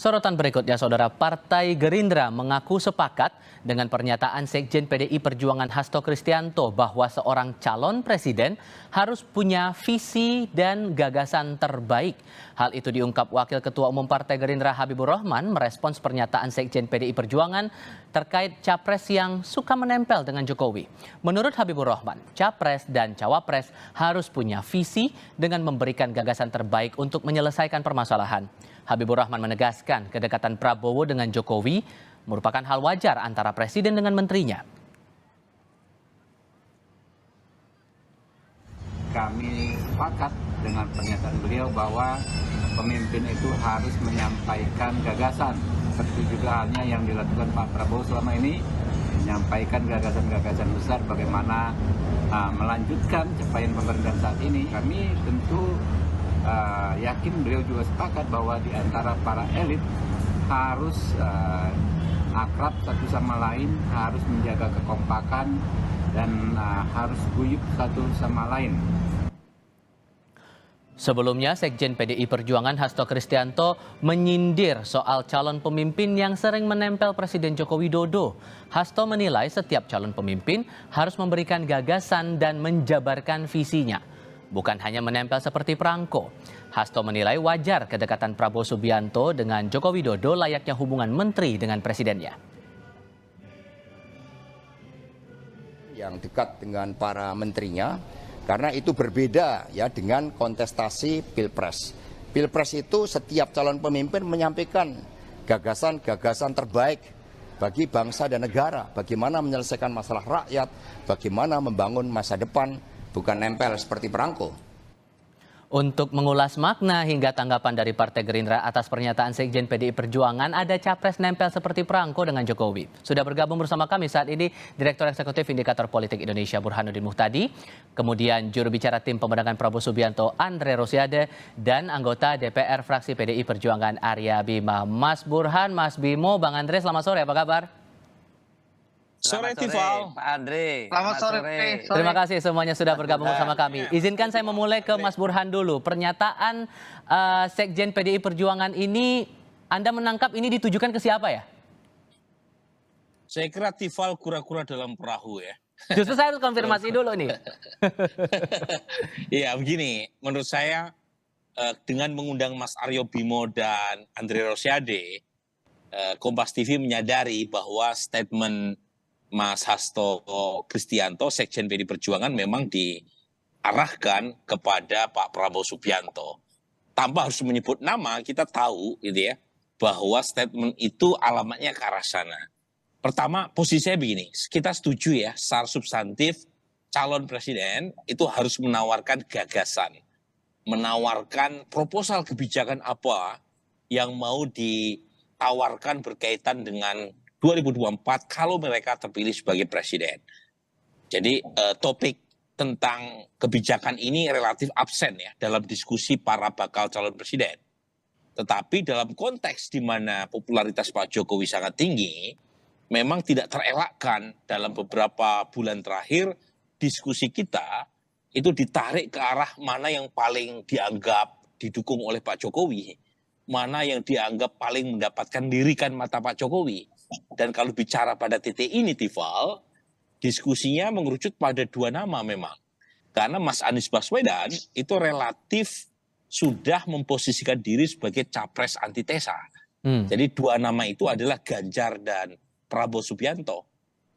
Sorotan berikutnya, Saudara, Partai Gerindra mengaku sepakat dengan pernyataan Sekjen PDI Perjuangan Hasto Kristianto bahwa seorang calon presiden harus punya visi dan gagasan terbaik. Hal itu diungkap Wakil Ketua Umum Partai Gerindra Habibur Rahman merespons pernyataan Sekjen PDI Perjuangan terkait capres yang suka menempel dengan Jokowi. Menurut Habibur Rahman, capres dan cawapres harus punya visi dengan memberikan gagasan terbaik untuk menyelesaikan permasalahan. Habibur Rahman menegaskan kedekatan Prabowo dengan Jokowi merupakan hal wajar antara presiden dengan menterinya. Kami sepakat dengan pernyataan beliau bahwa pemimpin itu harus menyampaikan gagasan. Seperti juga halnya yang dilakukan Pak Prabowo selama ini, menyampaikan gagasan-gagasan besar bagaimana melanjutkan capaian pemerintahan saat ini. Kami tentu yakin beliau juga sepakat bahwa di antara para elit harus akrab satu sama lain, harus menjaga kekompakan dan harus guyup satu sama lain. Sebelumnya, Sekjen PDI Perjuangan Hasto Kristianto menyindir soal calon pemimpin yang sering menempel Presiden Joko Widodo. Hasto menilai setiap calon pemimpin harus memberikan gagasan dan menjabarkan visinya, bukan hanya menempel seperti perangko. Hasto menilai wajar kedekatan Prabowo Subianto dengan Joko Widodo layaknya hubungan menteri dengan presidennya. Yang dekat dengan para menterinya, karena itu berbeda ya dengan kontestasi Pilpres. Pilpres itu setiap calon pemimpin menyampaikan gagasan-gagasan terbaik bagi bangsa dan negara, bagaimana menyelesaikan masalah rakyat, bagaimana membangun masa depan, bukan nempel seperti perangko. Untuk mengulas makna hingga tanggapan dari Partai Gerindra atas pernyataan Sekjen PDI Perjuangan, ada capres nempel seperti perangko dengan Jokowi. Sudah bergabung bersama kami saat ini Direktur Eksekutif Indikator Politik Indonesia Burhanuddin Muhtadi, kemudian juru bicara tim pemenangan Prabowo Subianto Andre Rosiade, dan anggota DPR fraksi PDI Perjuangan Arya Bima. Mas Burhan, Mas Bimo, Bang Andre, selamat sore, apa kabar? Sore, Tifal. Pak Andre. Selamat sore. Terima kasih semuanya sudah bergabung bersama kami. Izinkan saya memulai ke Mas Burhan dulu. Pernyataan Sekjen PDI Perjuangan ini, Anda menangkap ini ditujukan ke siapa ya? Saya kira Tifal kura-kura dalam perahu ya. Justru saya harus konfirmasi dulu nih. Iya begini, menurut saya dengan mengundang Mas Aryo Bimo dan Andre Rosiade, Kompas TV menyadari bahwa statement Mas Hasto Kristianto, Sekjen PDI Perjuangan memang diarahkan kepada Pak Prabowo Subianto. Tanpa harus menyebut nama, kita tahu gitu ya, bahwa statement itu alamatnya ke arah sana. Pertama, posisi saya begini, kita setuju ya, secara substantif calon presiden itu harus menawarkan gagasan, menawarkan proposal kebijakan apa yang mau ditawarkan berkaitan dengan 2024 kalau mereka terpilih sebagai presiden. Jadi topik tentang kebijakan ini relatif absen ya dalam diskusi para bakal calon presiden. Tetapi dalam konteks di mana popularitas Pak Jokowi sangat tinggi, memang tidak terelakkan dalam beberapa bulan terakhir diskusi kita itu ditarik ke arah mana yang paling dianggap didukung oleh Pak Jokowi, mana yang dianggap paling mendapatkan lirikan mata Pak Jokowi. Dan kalau bicara pada titik ini, Tifal, diskusinya mengerucut pada dua nama memang. Karena Mas Anies Baswedan itu relatif sudah memposisikan diri sebagai capres antitesa. Jadi dua nama itu adalah Ganjar dan Prabowo Subianto.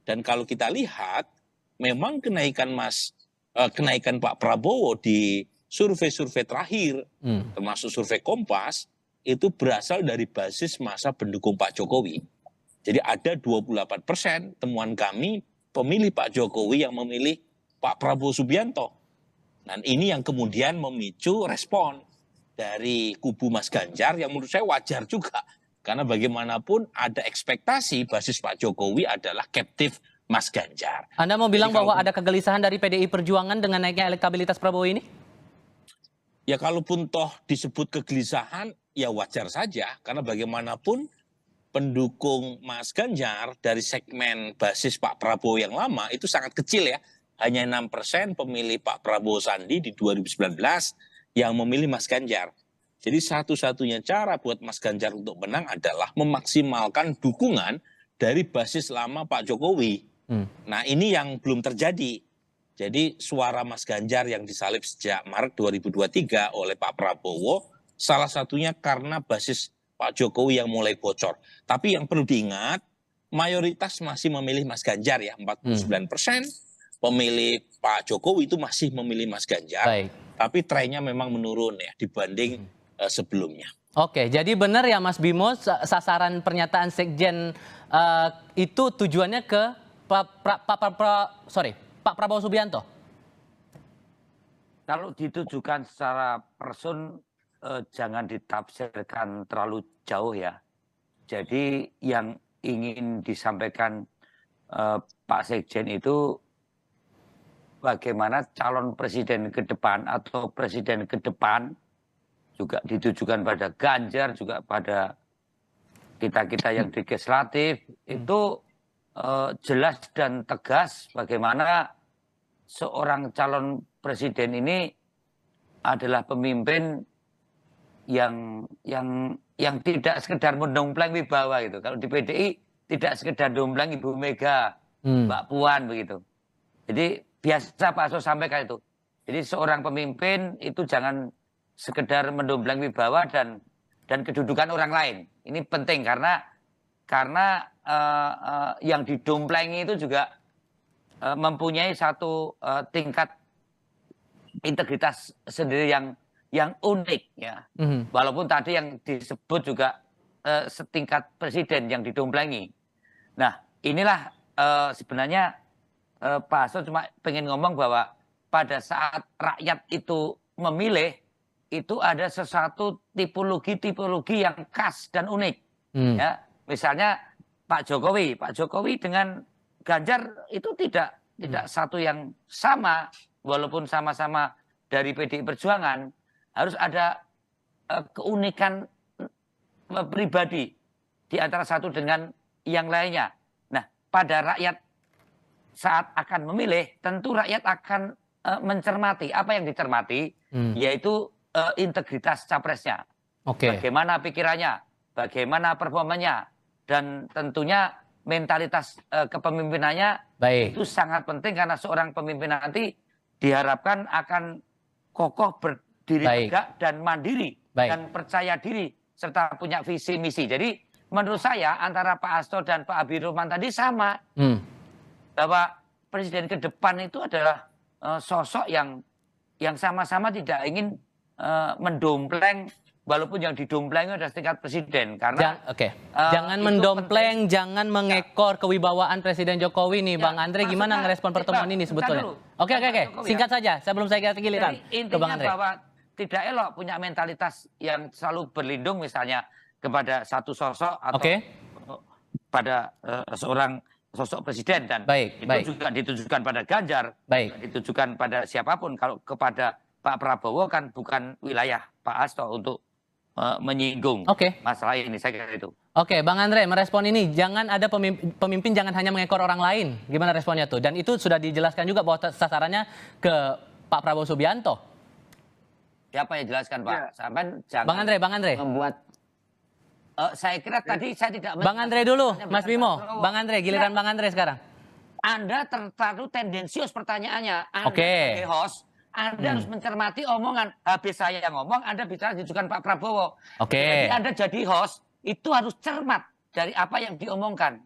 Dan kalau kita lihat, memang kenaikan Pak Prabowo di survei-survei terakhir, termasuk survei Kompas, itu berasal dari basis masa pendukung Pak Jokowi. Jadi ada 28% temuan kami pemilih Pak Jokowi yang memilih Pak Prabowo Subianto. Dan ini yang kemudian memicu respon dari kubu Mas Ganjar yang menurut saya wajar juga. Karena bagaimanapun ada ekspektasi basis Pak Jokowi adalah captive Mas Ganjar. Anda mau bilang bahwa ada kegelisahan dari PDI Perjuangan dengan naiknya elektabilitas Prabowo ini? Ya kalaupun toh disebut kegelisahan, ya wajar saja. Karena bagaimanapun pendukung Mas Ganjar dari segmen basis Pak Prabowo yang lama itu sangat kecil ya. Hanya 6% pemilih Pak Prabowo Sandi di 2019 yang memilih Mas Ganjar. Jadi satu-satunya cara buat Mas Ganjar untuk menang adalah memaksimalkan dukungan dari basis lama Pak Jokowi. Nah ini yang belum terjadi. Jadi suara Mas Ganjar yang disalib sejak Maret 2023 oleh Pak Prabowo, salah satunya karena basis Pak Jokowi yang mulai bocor. Tapi yang perlu diingat, mayoritas masih memilih Mas Ganjar ya, 49%. Pemilih Pak Jokowi itu masih memilih Mas Ganjar. Baik. Tapi trennya memang menurun ya dibanding sebelumnya. Oke, jadi benar ya Mas Bimo, sasaran pernyataan Sekjen itu tujuannya ke Pak Prabowo Subianto? Kalau ditujukan secara person, jangan ditafsirkan terlalu jauh ya. Jadi yang ingin disampaikan Pak Sekjen itu bagaimana calon presiden ke depan atau presiden ke depan juga ditujukan pada Ganjar, juga pada kita-kita yang di legislatif, itu jelas dan tegas bagaimana seorang calon presiden ini adalah pemimpin yang tidak sekedar mendompleng wibawa gitu. Kalau di PDI tidak sekedar dompleng Ibu Mega, Mbak Puan begitu. Jadi biasa Pak Hasto sampaikan itu. Jadi seorang pemimpin itu jangan sekedar mendompleng wibawa dan kedudukan orang lain. Ini penting karena yang didomplengi itu juga mempunyai satu tingkat integritas sendiri yang unik ya. Walaupun tadi yang disebut juga setingkat presiden yang didomplengi. Nah, inilah sebenarnya Pak Hasto cuma pengen ngomong bahwa pada saat rakyat itu memilih, itu ada sesuatu tipologi yang khas dan unik. Ya, misalnya Pak Jokowi dengan Ganjar itu tidak satu yang sama, walaupun sama-sama dari PDI Perjuangan, harus ada keunikan pribadi di antara satu dengan yang lainnya. Nah, pada rakyat saat akan memilih, tentu rakyat akan mencermati. Apa yang dicermati? Yaitu integritas capresnya. Bagaimana pikirannya, bagaimana performanya, dan tentunya mentalitas kepemimpinannya. Itu sangat penting karena seorang pemimpin nanti diharapkan akan kokoh, berdiri tegak dan mandiri dan percaya diri serta punya visi misi. Jadi menurut saya antara Pak Hasto dan Pak Habibur Rahman tadi sama, bahwa presiden ke depan itu adalah sosok yang sama-sama tidak ingin mendompleng, walaupun yang didompleng adalah tingkat presiden. Karena jangan mendompleng, jangan mengekor kewibawaan Presiden Jokowi nih, Bang Andre. Gimana ngerespon pertemuan ini sebetulnya? Oke. Singkat saja, sebelum saya kasih giliran ke Bang Andre. Bahwa tidak elok punya mentalitas yang selalu berlindung misalnya kepada satu sosok atau pada seorang sosok presiden, dan itu juga ditujukan pada Ganjar, ditujukan pada siapapun. Kalau kepada Pak Prabowo kan bukan wilayah Pak Hasto untuk menyinggung masalah ini, saya kira itu. Oke, Bang Andre, merespon ini, jangan ada pemimpin jangan hanya mengekor orang lain. Gimana responnya tuh? Dan itu sudah dijelaskan juga bahwa sasarannya ke Pak Prabowo Subianto. Siapa yang jelaskan, Pak? Sampai jangan Bang Andre. Membuat saya kira tadi saya tidak. Bang Andre dulu, Mas Bimo. Bang Andre, giliran Bang Andre sekarang. Anda terlalu tendensius pertanyaannya. Anda sebagai host, Anda harus mencermati omongan. Habis saya yang ngomong, Anda bicara ditujukan Pak Prabowo. Jadi Anda jadi host, itu harus cermat dari apa yang diomongkan.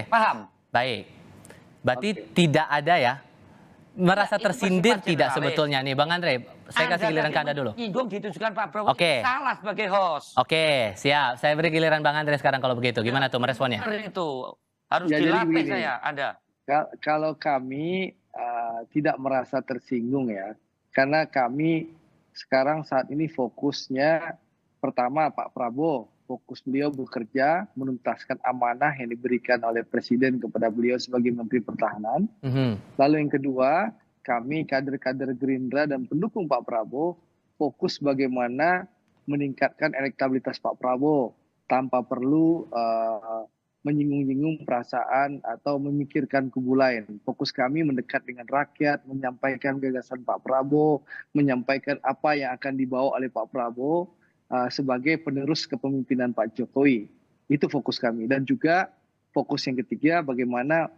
Paham? Baik. Berarti tidak ada ya? Merasa tersindir tidak sebetulnya nih, Bang Andre? Saya kasih giliran ke Anda dulu. Menyinggung ditujukan Pak Prabowo, salah sebagai host. Siap. Saya beri giliran Bang Andre sekarang kalau begitu. Gimana tuh meresponnya? Itu harus dilatih saya, Anda. Kalau kami tidak merasa tersinggung ya, karena kami sekarang saat ini fokusnya pertama Pak Prabowo, fokus beliau bekerja menuntaskan amanah yang diberikan oleh Presiden kepada beliau sebagai Menteri Pertahanan. Lalu yang kedua, kami kader-kader Gerindra dan pendukung Pak Prabowo fokus bagaimana meningkatkan elektabilitas Pak Prabowo tanpa perlu menyinggung-nyinggung perasaan atau memikirkan kubu lain. Fokus kami mendekat dengan rakyat, menyampaikan gagasan Pak Prabowo, menyampaikan apa yang akan dibawa oleh Pak Prabowo sebagai penerus kepemimpinan Pak Jokowi. Itu fokus kami. Dan juga fokus yang ketiga, bagaimana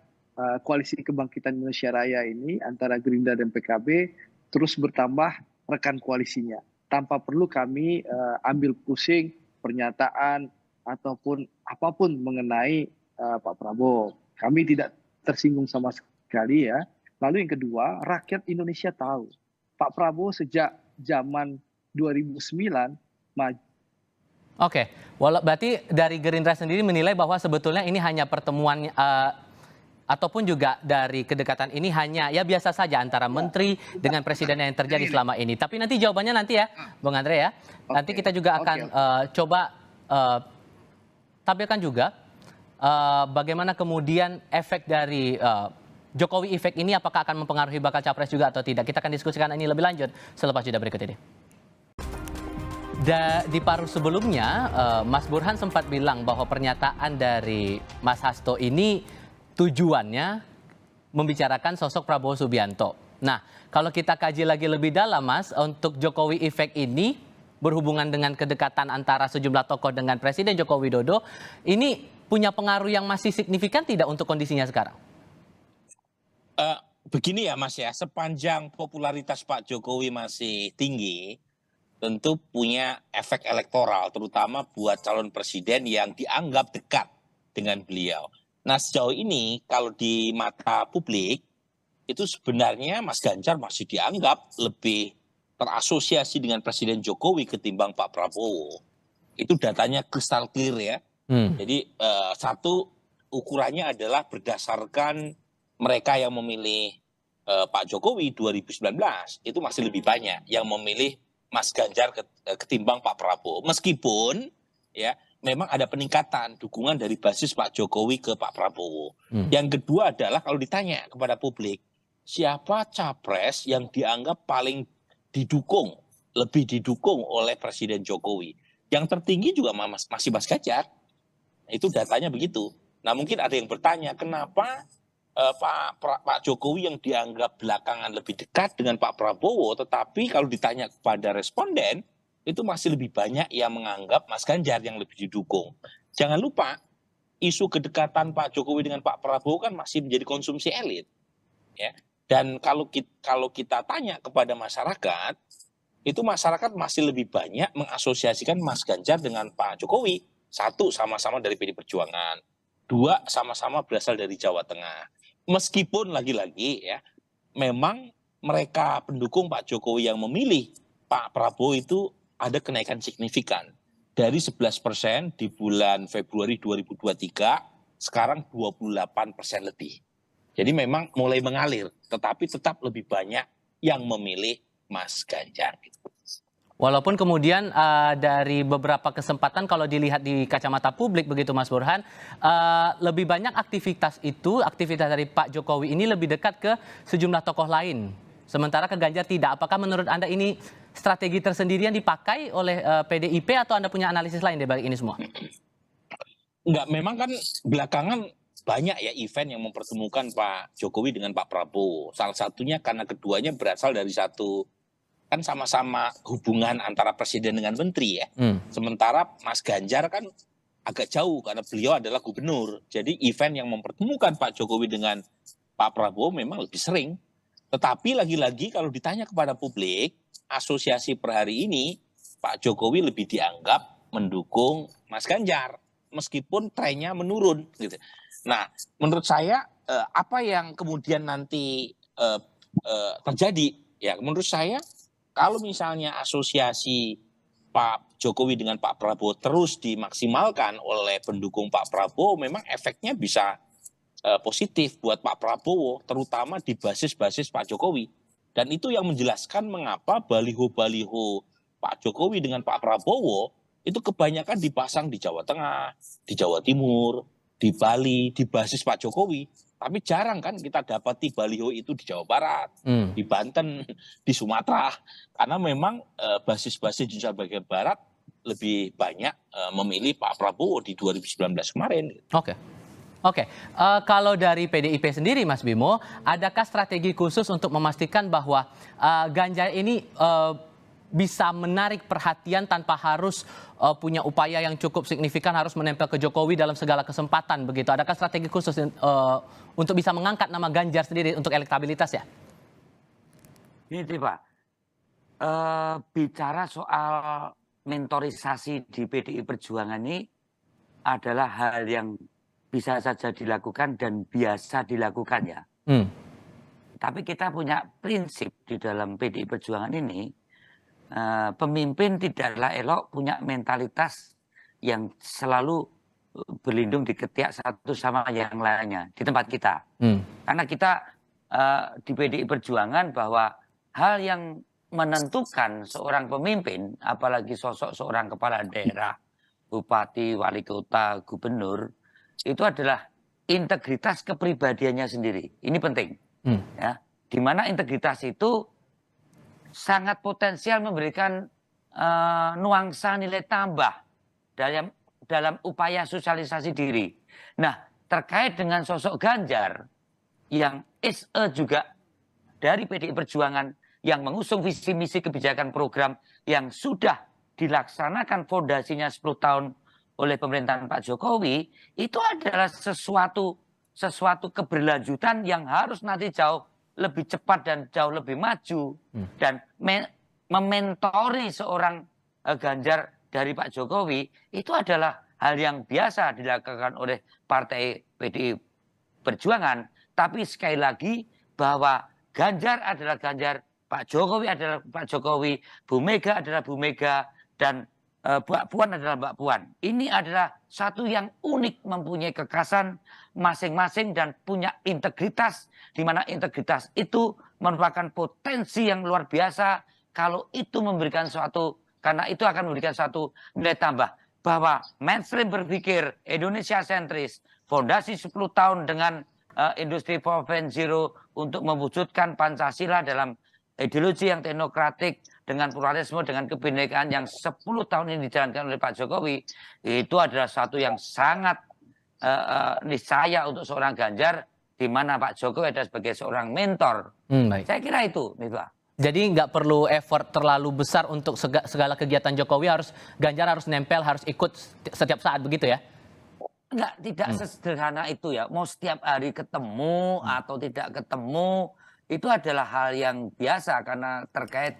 Koalisi Kebangkitan Indonesia Raya ini antara Gerindra dan PKB terus bertambah rekan koalisinya. Tanpa perlu kami ambil pusing pernyataan ataupun apapun mengenai Pak Prabowo. Kami tidak tersinggung sama sekali ya. Lalu yang kedua, rakyat Indonesia tahu Pak Prabowo sejak zaman 2009 maju. Oke, berarti dari Gerindra sendiri menilai bahwa sebetulnya ini hanya pertemuan ataupun juga dari kedekatan ini hanya ya biasa saja antara menteri dengan presiden yang terjadi selama ini. Tapi nanti jawabannya nanti ya, Bung Andre ya. Nanti kita juga akan coba tampilkan juga bagaimana kemudian efek dari Jokowi efek ini apakah akan mempengaruhi bakal capres juga atau tidak. Kita akan diskusikan ini lebih lanjut selepas jeda berikut ini. Di paruh sebelumnya, Mas Burhan sempat bilang bahwa pernyataan dari Mas Hasto ini tujuannya membicarakan sosok Prabowo Subianto. Nah, kalau kita kaji lagi lebih dalam, Mas, untuk Jokowi efek ini berhubungan dengan kedekatan antara sejumlah tokoh dengan Presiden Joko Widodo, ini punya pengaruh yang masih signifikan tidak untuk kondisinya sekarang? Begini ya Mas ya, sepanjang popularitas Pak Jokowi masih tinggi, tentu punya efek elektoral, terutama buat calon presiden yang dianggap dekat dengan beliau. Nah sejauh ini kalau di mata publik, itu sebenarnya Mas Ganjar masih dianggap lebih terasosiasi dengan Presiden Jokowi ketimbang Pak Prabowo. Itu datanya kristal clear ya. Jadi satu ukurannya adalah berdasarkan mereka yang memilih Pak Jokowi 2019 itu masih lebih banyak yang memilih Mas Ganjar ketimbang Pak Prabowo. Meskipun ya memang ada peningkatan dukungan dari basis Pak Jokowi ke Pak Prabowo. Yang kedua adalah kalau ditanya kepada publik, siapa capres yang dianggap paling didukung, lebih didukung oleh Presiden Jokowi? Yang tertinggi juga masih Mas Ganjar. Itu datanya begitu. Nah mungkin ada yang bertanya, kenapa Pak Jokowi yang dianggap belakangan lebih dekat dengan Pak Prabowo, tetapi kalau ditanya kepada responden, itu masih lebih banyak yang menganggap Mas Ganjar yang lebih didukung. Jangan lupa, isu kedekatan Pak Jokowi dengan Pak Prabowo kan masih menjadi konsumsi elit. Ya. Dan kalau kita tanya kepada masyarakat, itu masyarakat masih lebih banyak mengasosiasikan Mas Ganjar dengan Pak Jokowi. Satu, sama-sama dari PD Perjuangan. Dua, sama-sama berasal dari Jawa Tengah. Meskipun lagi-lagi ya, memang mereka pendukung Pak Jokowi yang memilih Pak Prabowo itu ada kenaikan signifikan. Dari 11% di bulan Februari 2023, sekarang 28% lebih. Jadi memang mulai mengalir, tetapi tetap lebih banyak yang memilih Mas Ganjar. Walaupun kemudian dari beberapa kesempatan kalau dilihat di kacamata publik begitu Mas Burhan, lebih banyak aktivitas dari Pak Jokowi ini lebih dekat ke sejumlah tokoh lain. Sementara ke Ganjar tidak. Apakah menurut Anda ini strategi tersendiri yang dipakai oleh PDIP atau Anda punya analisis lain di balik ini semua? Enggak, memang kan belakangan banyak ya event yang mempertemukan Pak Jokowi dengan Pak Prabowo. Salah satunya karena keduanya berasal dari satu, kan sama-sama hubungan antara presiden dengan menteri ya. Sementara Mas Ganjar kan agak jauh karena beliau adalah gubernur. Jadi event yang mempertemukan Pak Jokowi dengan Pak Prabowo memang lebih sering. Tetapi lagi-lagi kalau ditanya kepada publik, asosiasi per hari ini Pak Jokowi lebih dianggap mendukung Mas Ganjar. Meskipun trennya menurun gitu. Nah, menurut saya apa yang kemudian nanti terjadi? Ya, menurut saya kalau misalnya asosiasi Pak Jokowi dengan Pak Prabowo terus dimaksimalkan oleh pendukung Pak Prabowo, memang efeknya bisa positif buat Pak Prabowo, terutama di basis-basis Pak Jokowi. Dan itu yang menjelaskan mengapa baliho-baliho Pak Jokowi dengan Pak Prabowo itu kebanyakan dipasang di Jawa Tengah, di Jawa Timur, di Bali, di basis Pak Jokowi. Tapi jarang kan kita dapati baliho itu di Jawa Barat, di Banten, di Sumatera. Karena memang basis-basis di Jawa bagian Barat lebih banyak memilih Pak Prabowo di 2019 kemarin. Oke. Oke, kalau dari PDIP sendiri, Mas Bimo, adakah strategi khusus untuk memastikan bahwa Ganjar ini bisa menarik perhatian tanpa harus punya upaya yang cukup signifikan harus menempel ke Jokowi dalam segala kesempatan begitu? Adakah strategi khusus untuk bisa mengangkat nama Ganjar sendiri untuk elektabilitas ya? Ini Pak, bicara soal mentorisasi di PDI Perjuangan ini adalah hal yang bisa saja dilakukan dan biasa dilakukan ya. Tapi kita punya prinsip di dalam PDI Perjuangan ini, pemimpin tidaklah elok punya mentalitas yang selalu berlindung di ketiak satu sama yang lainnya di tempat kita. Karena kita di PDI Perjuangan bahwa hal yang menentukan seorang pemimpin, apalagi sosok seorang kepala daerah, bupati, wali kota, gubernur, itu adalah integritas kepribadiannya sendiri. Ini penting. Ya, di mana integritas itu sangat potensial memberikan nuansa nilai tambah dalam upaya sosialisasi diri. Nah, terkait dengan sosok Ganjar yang juga dari PDI Perjuangan yang mengusung visi misi kebijakan program yang sudah dilaksanakan fondasinya 10 tahun oleh pemerintahan Pak Jokowi, itu adalah sesuatu keberlanjutan yang harus nanti jauh lebih cepat dan jauh lebih maju. Dan mementori seorang Ganjar dari Pak Jokowi itu adalah hal yang biasa dilakukan oleh partai PDI Perjuangan. Tapi sekali lagi bahwa Ganjar adalah Ganjar, Pak Jokowi adalah Pak Jokowi, Bu Mega adalah Bu Mega, dan Mbak Puan adalah Mbak Puan. Ini adalah satu yang unik, mempunyai kekhasan masing-masing dan punya integritas, di mana integritas itu merupakan potensi yang luar biasa kalau itu memberikan suatu, karena itu akan memberikan suatu nilai tambah bahwa mainstream berpikir Indonesia sentris, fondasi 10 tahun dengan industri 4.0 untuk mewujudkan Pancasila dalam ideologi yang teknokratik dengan pluralisme, dengan kebinekaan yang 10 tahun ini dijalankan oleh Pak Jokowi, itu adalah satu yang sangat niscaya untuk seorang Ganjar, di mana Pak Jokowi ada sebagai seorang mentor. Baik. Saya kira itu, Pak. Jadi nggak perlu effort terlalu besar untuk segala kegiatan Jokowi, Ganjar harus nempel, harus ikut setiap saat begitu ya? Tidak sesederhana itu ya. Mau setiap hari ketemu atau tidak ketemu, itu adalah hal yang biasa karena terkait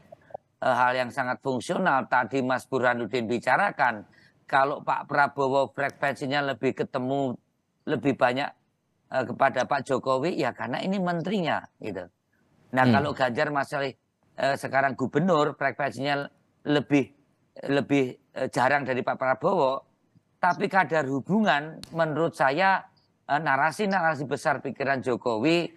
hal yang sangat fungsional. Tadi Mas Burhanuddin bicarakan, kalau Pak Prabowo frekuensinya lebih ketemu lebih banyak kepada Pak Jokowi, ya karena ini menterinya gitu. Nah kalau Ganjar masalah sekarang gubernur, frekuensinya lebih jarang dari Pak Prabowo, tapi kadar hubungan menurut saya narasi-narasi besar pikiran Jokowi,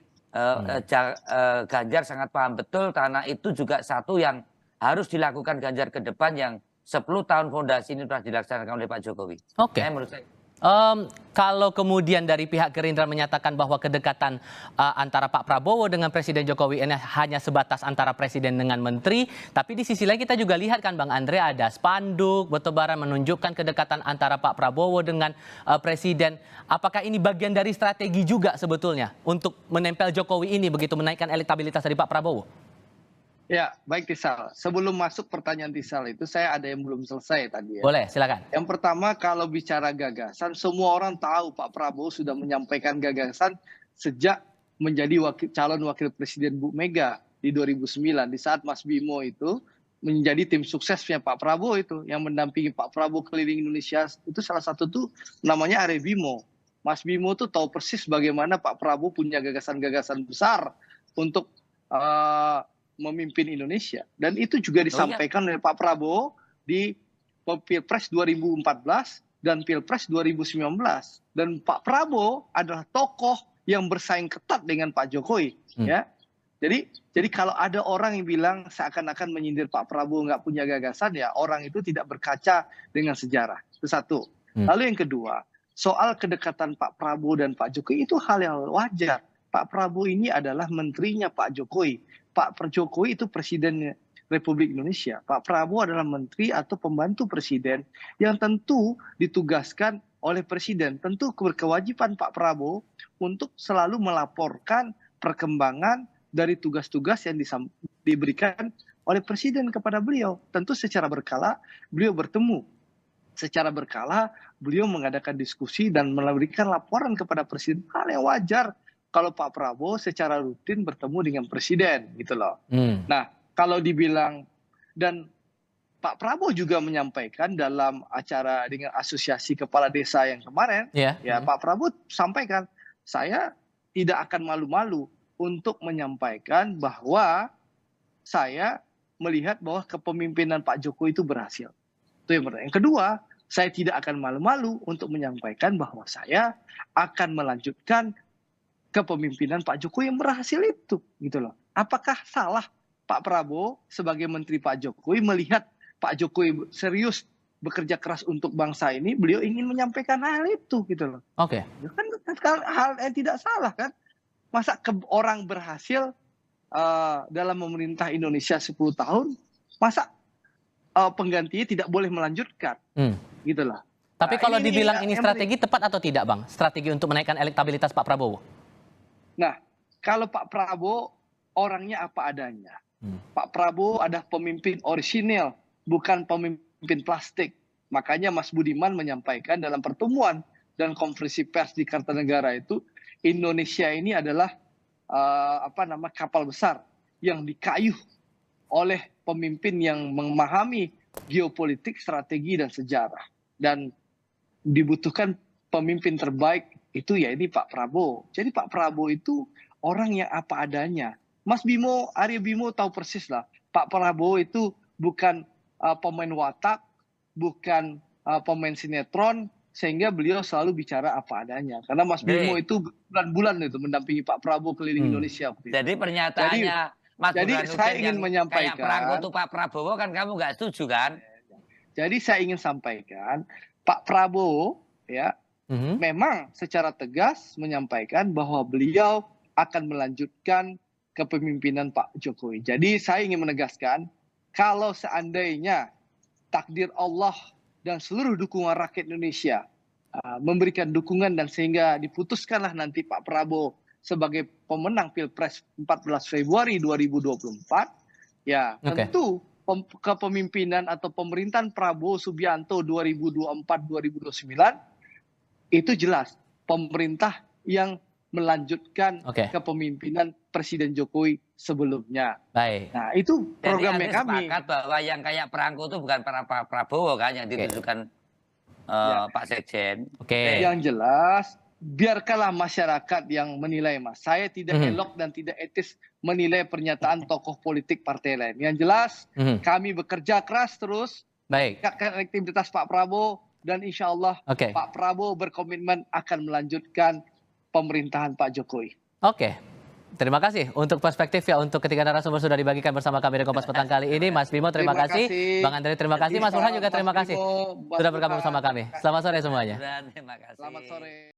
Ganjar sangat paham betul, karena itu juga satu yang harus dilakukan Ganjar ke depan yang 10 tahun fondasi ini sudah dilaksanakan oleh Pak Jokowi. Oke. Menurut saya. Kalau kemudian dari pihak Gerindra menyatakan bahwa kedekatan antara Pak Prabowo dengan Presiden Jokowi ini hanya sebatas antara Presiden dengan Menteri, tapi di sisi lain kita juga lihat kan Bang Andre, ada spanduk bertebaran menunjukkan kedekatan antara Pak Prabowo dengan Presiden. Apakah ini bagian dari strategi juga sebetulnya untuk menempel Jokowi ini begitu menaikkan elektabilitas dari Pak Prabowo? Ya, baik Tisal. Sebelum masuk pertanyaan Tisal itu, saya ada yang belum selesai tadi ya. Boleh, silakan. Yang pertama, kalau bicara gagasan, semua orang tahu Pak Prabowo sudah menyampaikan gagasan sejak menjadi calon wakil presiden Bu Mega di 2009. Di saat Mas Bimo itu menjadi tim suksesnya Pak Prabowo itu, yang mendampingi Pak Prabowo keliling Indonesia, itu salah satu tuh namanya Are Bimo. Mas Bimo tuh tahu persis bagaimana Pak Prabowo punya gagasan-gagasan besar untuk memimpin Indonesia, dan itu juga disampaikan oleh Pak Prabowo di Pilpres 2014 dan Pilpres 2019. Dan Pak Prabowo adalah tokoh yang bersaing ketat dengan Pak Jokowi, ya. Jadi kalau ada orang yang bilang seakan-akan menyindir Pak Prabowo nggak punya gagasan, ya orang itu tidak berkaca dengan sejarah. Itu satu. Lalu yang kedua, soal kedekatan Pak Prabowo dan Pak Jokowi itu hal yang wajar. Pak Prabowo ini adalah menterinya Pak Jokowi. Pak Jokowi itu presidennya Republik Indonesia. Pak Prabowo adalah menteri atau pembantu presiden yang tentu ditugaskan oleh presiden. Tentu berkewajiban Pak Prabowo untuk selalu melaporkan perkembangan dari tugas-tugas yang diberikan oleh presiden kepada beliau. Tentu secara berkala beliau bertemu. Secara berkala beliau mengadakan diskusi dan memberikan laporan kepada presiden. Hal yang wajar kalau Pak Prabowo secara rutin bertemu dengan presiden gitu loh. Nah, kalau dibilang, dan Pak Prabowo juga menyampaikan dalam acara dengan asosiasi kepala desa yang kemarin, ya Pak Prabowo sampaikan, saya tidak akan malu-malu untuk menyampaikan bahwa saya melihat bahwa kepemimpinan Pak Jokowi itu berhasil. Itu yang pertama. Yang kedua, saya tidak akan malu-malu untuk menyampaikan bahwa saya akan melanjutkan kepemimpinan Pak Jokowi yang berhasil itu, gitu loh. Apakah salah Pak Prabowo sebagai menteri Pak Jokowi melihat Pak Jokowi serius bekerja keras untuk bangsa ini, beliau ingin menyampaikan hal itu, gitu loh. Oke. Kan hal yang tidak salah kan? Masa orang berhasil dalam memerintah Indonesia 10 tahun, masa penggantinya tidak boleh melanjutkan, gitu lah. Tapi kalau dibilang ini strategi tepat atau tidak, Bang? Strategi untuk menaikkan elektabilitas Pak Prabowo? Nah, kalau Pak Prabowo orangnya apa adanya. Pak Prabowo adalah pemimpin orisinil, bukan pemimpin plastik. Makanya Mas Budiman menyampaikan dalam pertemuan dan konferensi pers di Kartanegara itu, Indonesia ini adalah kapal besar yang dikayuh oleh pemimpin yang memahami geopolitik, strategi, dan sejarah. Dan dibutuhkan pemimpin terbaik itu ya ini Pak Prabowo. Jadi Pak Prabowo itu orang yang apa adanya. Mas Bimo, Arya Bimo tahu persis lah. Pak Prabowo itu bukan pemain watak, bukan pemain sinetron, sehingga beliau selalu bicara apa adanya. Karena Mas Bimo itu bulan-bulan itu mendampingi Pak Prabowo keliling Indonesia. Jadi pernyataannya Mas saya ingin menyampaikan, kayak perangko untuk Pak Prabowo kan kamu nggak setuju kan? Jadi saya ingin sampaikan, Pak Prabowo ya memang secara tegas menyampaikan bahwa beliau akan melanjutkan kepemimpinan Pak Jokowi. Jadi saya ingin menegaskan, kalau seandainya takdir Allah dan seluruh dukungan rakyat Indonesia memberikan dukungan dan sehingga diputuskanlah nanti Pak Prabowo sebagai pemenang Pilpres 14 Februari 2024, ya tentu kepemimpinan atau pemerintahan Prabowo Subianto 2024-2029 itu jelas pemerintah yang melanjutkan kepemimpinan Presiden Jokowi sebelumnya. Baik. Nah itu programnya kami. Sepakat bahwa yang kayak perangko itu bukan para Pak Prabowo kan yang ditujukan Pak Sekjen. Yang jelas biarkanlah masyarakat yang menilai, Mas. Saya tidak elok dan tidak etis menilai pernyataan tokoh politik partai lain. Yang jelas kami bekerja keras terus meningkatkan elektabilitas Pak Prabowo dan insya Allah Pak Prabowo berkomitmen akan melanjutkan pemerintahan Pak Jokowi. Terima kasih untuk perspektif ya, untuk ketiga narasumber sudah dibagikan bersama kami di Kompas Petang kali ini. Mas Bimo terima kasih, Bang Andre terima kasih, Mas Burhan juga terima kasih sudah bergabung bersama kami. Selamat sore semuanya. Terima kasih. Selamat sore.